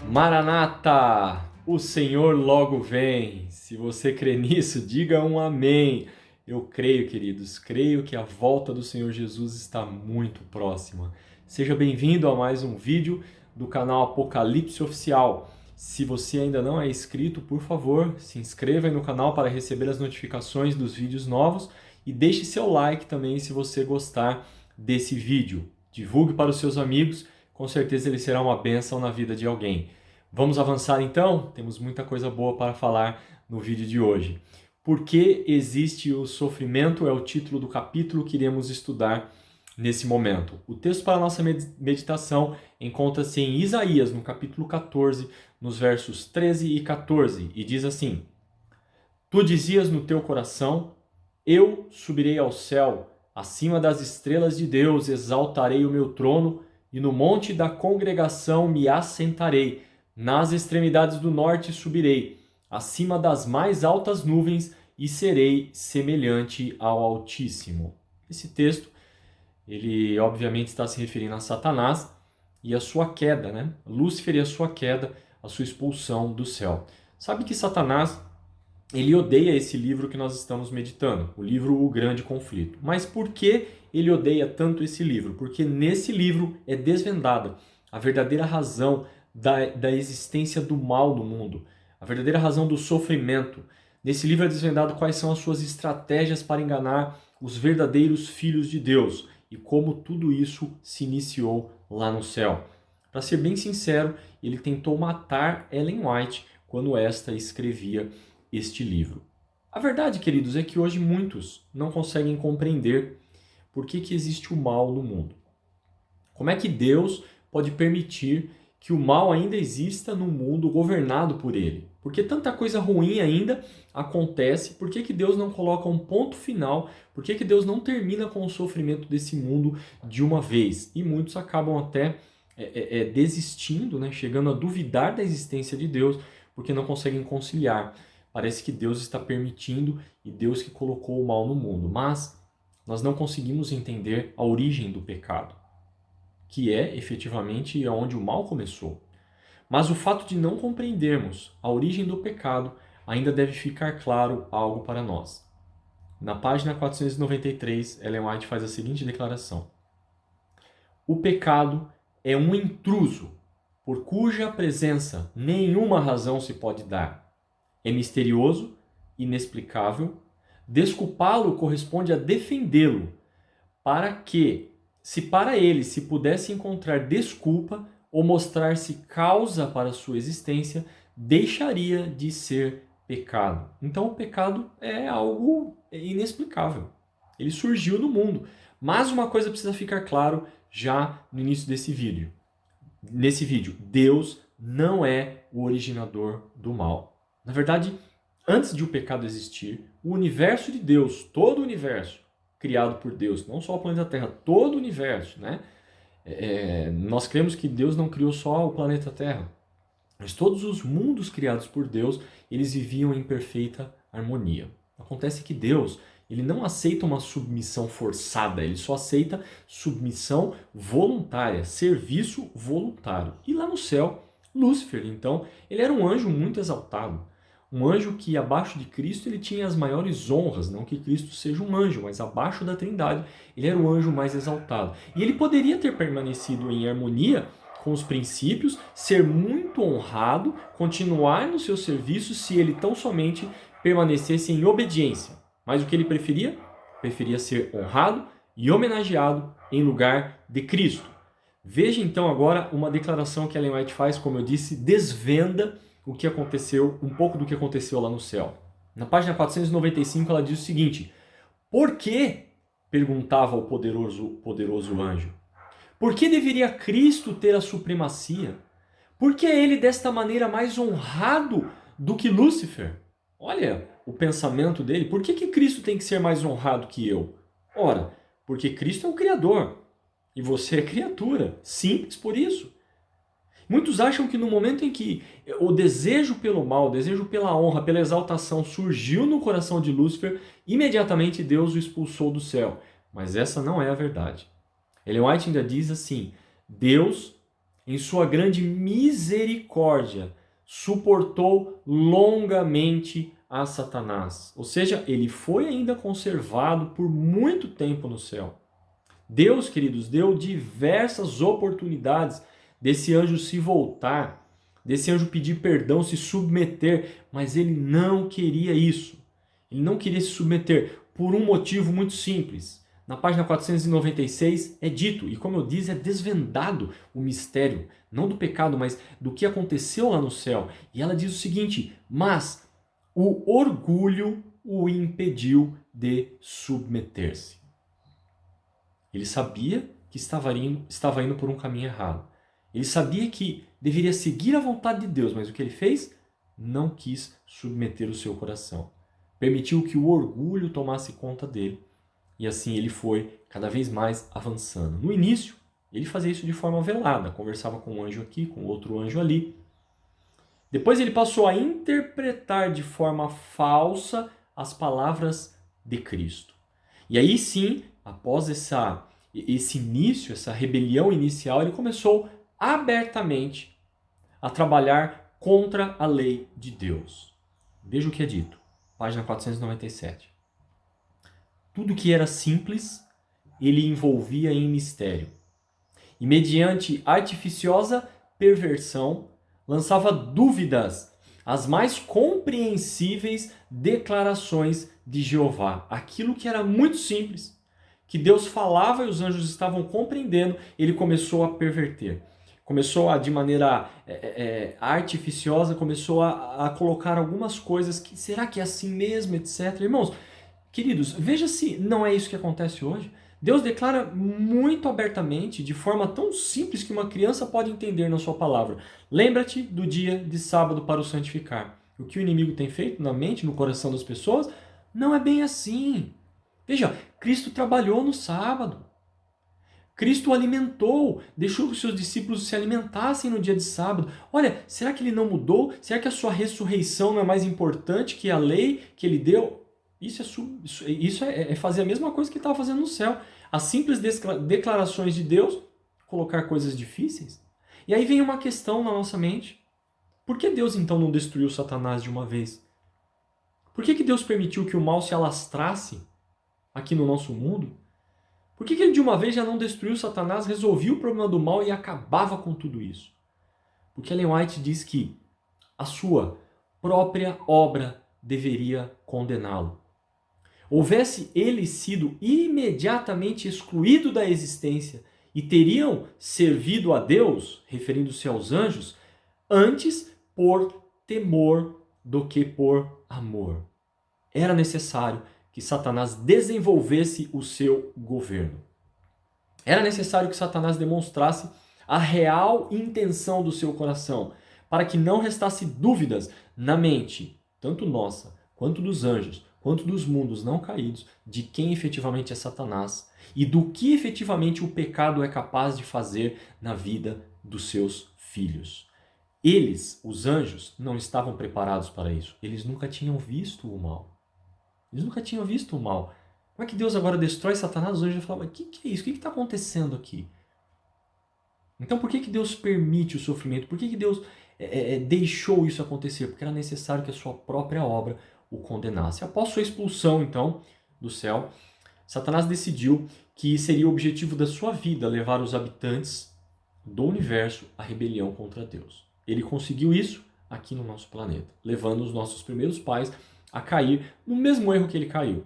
Maranata, o Senhor logo vem. Se você crê nisso, diga um amém. Eu creio, queridos, creio que a volta do Senhor Jesus está muito próxima. Seja bem-vindo a mais um vídeo do canal Apocalipse Oficial. Se você ainda não é inscrito, por favor, se inscreva aí no canal para receber as notificações dos vídeos novos e deixe seu like também se você gostar desse vídeo. Divulgue para os seus amigos, com certeza ele será uma bênção na vida de alguém. Vamos avançar então? Temos muita coisa boa para falar no vídeo de hoje. Por que existe o sofrimento? É o título do capítulo que iremos estudar nesse momento. O texto para a nossa meditação encontra-se em Isaías, no capítulo 14, nos versos 13 e 14, e diz assim: Tu dizias no teu coração, eu subirei ao céu, acima das estrelas de Deus exaltarei o meu trono, e no monte da congregação me assentarei. Nas extremidades do norte subirei, acima das mais altas nuvens, e serei semelhante ao Altíssimo. Esse texto, ele obviamente está se referindo a Satanás e a sua queda, né? Lúcifer e a sua queda, a sua expulsão do céu. Sabe que Satanás, ele odeia esse livro que nós estamos meditando, o livro O Grande Conflito. Mas por que ele odeia tanto esse livro? Porque nesse livro é desvendada a verdadeira razão da existência do mal no mundo, a verdadeira razão do sofrimento. Nesse livro é desvendado quais são as suas estratégias para enganar os verdadeiros filhos de Deus e como tudo isso se iniciou lá no céu. Para ser bem sincero, ele tentou matar Ellen White quando esta escrevia este livro. A verdade, queridos, é que hoje muitos não conseguem compreender por que existe o mal no mundo. Como é que Deus pode permitir que o mal ainda exista no mundo governado por ele? Porque tanta coisa ruim ainda acontece, por que Deus não coloca um ponto final? Por que Deus não termina com o sofrimento desse mundo de uma vez? E muitos acabam até desistindo, né? Chegando a duvidar da existência de Deus, porque não conseguem conciliar. Parece que Deus está permitindo e Deus que colocou o mal no mundo. Mas nós não conseguimos entender a origem do pecado, que é efetivamente onde o mal começou. Mas o fato de não compreendermos a origem do pecado ainda deve ficar claro algo para nós. Na página 493, Ellen White faz a seguinte declaração: O pecado é um intruso, por cuja presença nenhuma razão se pode dar. É misterioso, inexplicável. Desculpá-lo corresponde a defendê-lo, para que, se para ele se pudesse encontrar desculpa ou mostrar-se causa para sua existência, deixaria de ser pecado. Então o pecado é algo inexplicável. Ele surgiu no mundo. Mas uma coisa precisa ficar claro já no início desse vídeo. Nesse vídeo, Deus não é o originador do mal. Na verdade, antes de o pecado existir, o universo de Deus, todo o universo criado por Deus, não só o planeta Terra, todo o universo, né? Nós cremos que Deus não criou só o planeta Terra, mas todos os mundos criados por Deus, eles viviam em perfeita harmonia. Acontece que Deus, ele não aceita uma submissão forçada, ele só aceita submissão voluntária, serviço voluntário. E lá no céu, Lúcifer, então, ele era um anjo muito exaltado. Um anjo que abaixo de Cristo ele tinha as maiores honras, não que Cristo seja um anjo, mas abaixo da Trindade ele era o anjo mais exaltado. E ele poderia ter permanecido em harmonia com os princípios, ser muito honrado, continuar no seu serviço se ele tão somente permanecesse em obediência. Mas o que ele preferia? Preferia ser honrado e homenageado em lugar de Cristo. Veja então agora uma declaração que Ellen White faz, como eu disse, desvenda o que aconteceu, um pouco do que aconteceu lá no céu. Na página 495 ela diz o seguinte: Por que? Perguntava o poderoso anjo. Por que deveria Cristo ter a supremacia? Por que é ele desta maneira mais honrado do que Lúcifer? Olha o pensamento dele. Por que Cristo tem que ser mais honrado que eu? Ora, porque Cristo é o Criador e você é criatura. Simples por isso. Muitos acham que no momento em que o desejo pelo mal, o desejo pela honra, pela exaltação surgiu no coração de Lúcifer, imediatamente Deus o expulsou do céu. Mas essa não é a verdade. Ellen White ainda diz assim: Deus em sua grande misericórdia, suportou longamente a Satanás. Ou seja, ele foi ainda conservado por muito tempo no céu. Deus, queridos, deu diversas oportunidades desse anjo se voltar, desse anjo pedir perdão, se submeter, mas ele não queria isso. Ele não queria se submeter por um motivo muito simples. Na página 496 é dito, e como eu disse, é desvendado o mistério, não do pecado, mas do que aconteceu lá no céu. E ela diz o seguinte: mas o orgulho o impediu de submeter-se. Ele sabia que estava indo por um caminho errado. Ele sabia que deveria seguir a vontade de Deus, mas o que ele fez? Não quis submeter o seu coração. Permitiu que o orgulho tomasse conta dele. E assim ele foi cada vez mais avançando. No início, ele fazia isso de forma velada. Conversava com um anjo aqui, com outro anjo ali. Depois ele passou a interpretar de forma falsa as palavras de Cristo. E aí sim, após esse início, essa rebelião inicial, ele começou abertamente a trabalhar contra a lei de Deus. Veja o que é dito. Página 497. Tudo que era simples, ele envolvia em mistério. E mediante artificiosa perversão, lançava dúvidas às mais compreensíveis declarações de Jeová. Aquilo que era muito simples, que Deus falava e os anjos estavam compreendendo, ele começou a perverter. Começou a, de maneira artificiosa, começou a colocar algumas coisas que, será que é assim mesmo, etc. Irmãos, queridos, veja se não é isso que acontece hoje. Deus declara muito abertamente, de forma tão simples que uma criança pode entender na sua palavra. Lembra-te do dia de sábado para o santificar. O que o inimigo tem feito na mente, no coração das pessoas, não é bem assim. Veja, Cristo trabalhou no sábado. Cristo o alimentou, deixou que os seus discípulos se alimentassem no dia de sábado. Olha, será que ele não mudou? Será que a sua ressurreição não é mais importante que a lei que ele deu? Isso é fazer a mesma coisa que ele estava fazendo no céu. As simples declarações de Deus, colocar coisas difíceis. E aí vem uma questão na nossa mente. Por que Deus então não destruiu Satanás de uma vez? Por que Deus permitiu que o mal se alastrasse aqui no nosso mundo? Por que ele de uma vez já não destruiu Satanás, resolvia o problema do mal e acabava com tudo isso? Porque Ellen White diz que a sua própria obra deveria condená-lo. Houvesse ele sido imediatamente excluído da existência e teriam servido a Deus, referindo-se aos anjos, antes por temor do que por amor. Era necessário que Satanás desenvolvesse o seu governo. Era necessário que Satanás demonstrasse a real intenção do seu coração, para que não restasse dúvidas na mente, tanto nossa, quanto dos anjos, quanto dos mundos não caídos, de quem efetivamente é Satanás e do que efetivamente o pecado é capaz de fazer na vida dos seus filhos. Eles, os anjos, não estavam preparados para isso. Eles nunca tinham visto o mal. Eles nunca tinham visto o mal. Como é que Deus agora destrói Satanás? Os anjos falavam, o que é isso? O que está acontecendo aqui? Então por que Deus permite o sofrimento? Por que Deus deixou isso acontecer? Porque era necessário que a sua própria obra o condenasse. Após sua expulsão, então, do céu, Satanás decidiu que seria o objetivo da sua vida levar os habitantes do universo à rebelião contra Deus. Ele conseguiu isso aqui no nosso planeta, levando os nossos primeiros pais a cair no mesmo erro que ele caiu.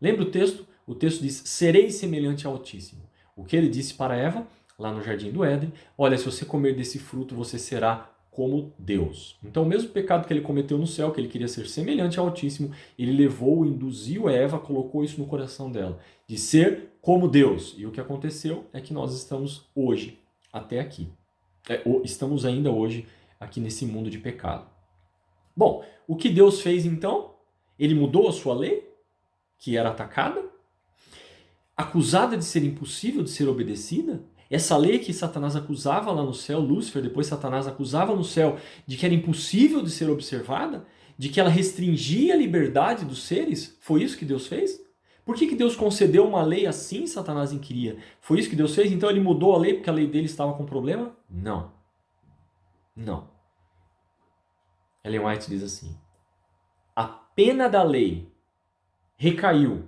Lembra o texto? O texto diz, sereis semelhante ao Altíssimo. O que ele disse para Eva, lá no Jardim do Éden, olha, se você comer desse fruto, você será como Deus. Então, o mesmo pecado que ele cometeu no céu, que ele queria ser semelhante ao Altíssimo, ele levou, induziu Eva, colocou isso no coração dela, de ser como Deus. E o que aconteceu é que nós estamos hoje, até aqui. Estamos ainda hoje aqui nesse mundo de pecado. Bom, o que Deus fez então? Ele mudou a sua lei, que era atacada, acusada de ser impossível de ser obedecida. Essa lei que Satanás acusava lá no céu, Lúcifer, depois Satanás acusava no céu de que era impossível de ser observada, de que ela restringia a liberdade dos seres, foi isso que Deus fez? Por que Deus concedeu uma lei assim? Satanás não queria. Foi isso que Deus fez? Então ele mudou a lei porque a lei dele estava com problema? Não. Não. Ellen White diz assim: a pena da lei recaiu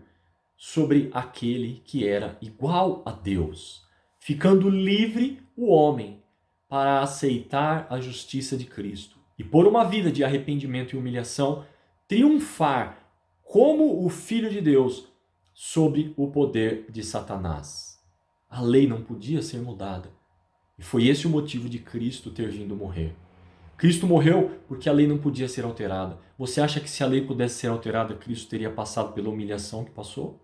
sobre aquele que era igual a Deus, ficando livre o homem para aceitar a justiça de Cristo e por uma vida de arrependimento e humilhação triunfar como o Filho de Deus sobre o poder de Satanás. A lei não podia ser mudada e foi esse o motivo de Cristo ter vindo morrer. Cristo morreu porque a lei não podia ser alterada. Você acha que se a lei pudesse ser alterada, Cristo teria passado pela humilhação que passou?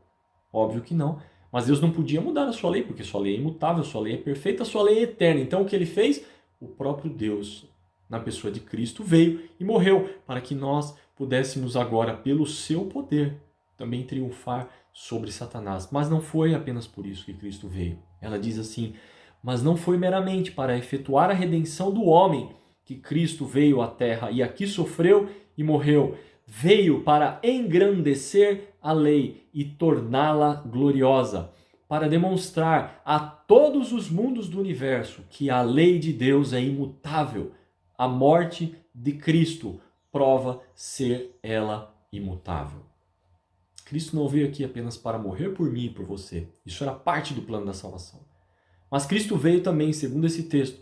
Óbvio que não. Mas Deus não podia mudar a sua lei, porque sua lei é imutável, sua lei é perfeita, sua lei é eterna. Então o que ele fez? O próprio Deus, na pessoa de Cristo, veio e morreu para que nós pudéssemos agora, pelo seu poder, também triunfar sobre Satanás. Mas não foi apenas por isso que Cristo veio. Ela diz assim: mas não foi meramente para efetuar a redenção do homem que Cristo veio à terra e aqui sofreu e morreu. Veio para engrandecer a lei e torná-la gloriosa, para demonstrar a todos os mundos do universo que a lei de Deus é imutável. A morte de Cristo prova ser ela imutável. Cristo não veio aqui apenas para morrer por mim e por você. Isso era parte do plano da salvação. Mas Cristo veio também, segundo esse texto,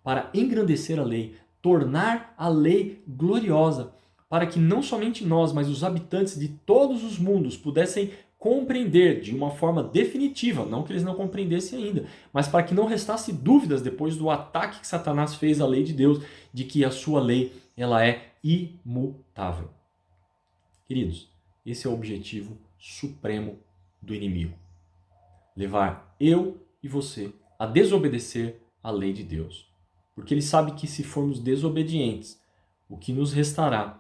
para engrandecer a lei, tornar a lei gloriosa, para que não somente nós, mas os habitantes de todos os mundos pudessem compreender de uma forma definitiva, não que eles não compreendessem ainda, mas para que não restasse dúvidas depois do ataque que Satanás fez à lei de Deus, de que a sua lei ela é imutável. Queridos, esse é o objetivo supremo do inimigo. Levar eu e você a desobedecer à lei de Deus. Porque ele sabe que se formos desobedientes, o que nos restará,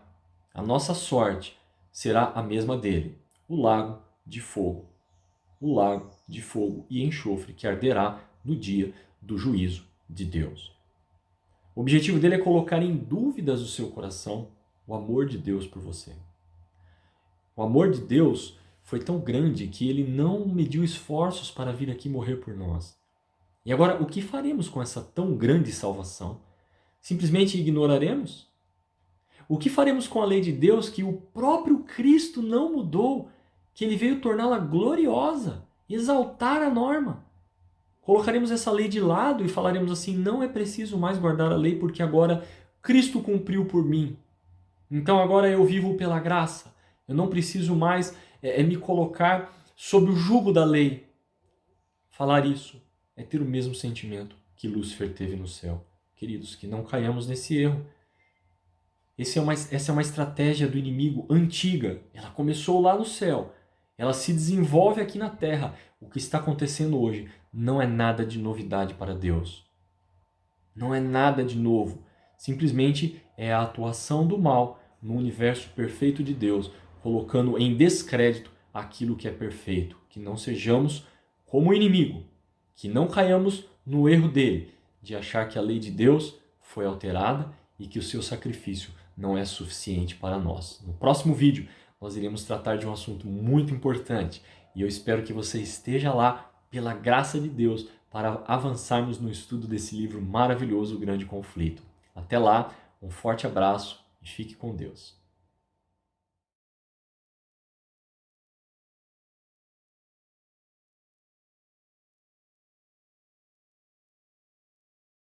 a nossa sorte, será a mesma dele, o lago de fogo. O lago de fogo e enxofre que arderá no dia do juízo de Deus. O objetivo dele é colocar em dúvidas o seu coração o amor de Deus por você. O amor de Deus foi tão grande que ele não mediu esforços para vir aqui morrer por nós. E agora, o que faremos com essa tão grande salvação? Simplesmente ignoraremos? O que faremos com a lei de Deus que o próprio Cristo não mudou, que ele veio torná-la gloriosa, exaltar a norma? Colocaremos essa lei de lado e falaremos assim: não é preciso mais guardar a lei porque agora Cristo cumpriu por mim. Então agora eu vivo pela graça. Eu não preciso mais me colocar sob o jugo da lei. Falar isso é ter o mesmo sentimento que Lúcifer teve no céu. Queridos, que não caiamos nesse erro. Essa é uma estratégia do inimigo antiga. Ela começou lá no céu. Ela se desenvolve aqui na terra. O que está acontecendo hoje não é nada de novidade para Deus. Não é nada de novo. Simplesmente é a atuação do mal no universo perfeito de Deus, colocando em descrédito aquilo que é perfeito. Que não sejamos como o inimigo. Que não caiamos no erro dele, de achar que a lei de Deus foi alterada e que o seu sacrifício não é suficiente para nós. No próximo vídeo, nós iremos tratar de um assunto muito importante e eu espero que você esteja lá, pela graça de Deus, para avançarmos no estudo desse livro maravilhoso, O Grande Conflito. Até lá, um forte abraço e fique com Deus.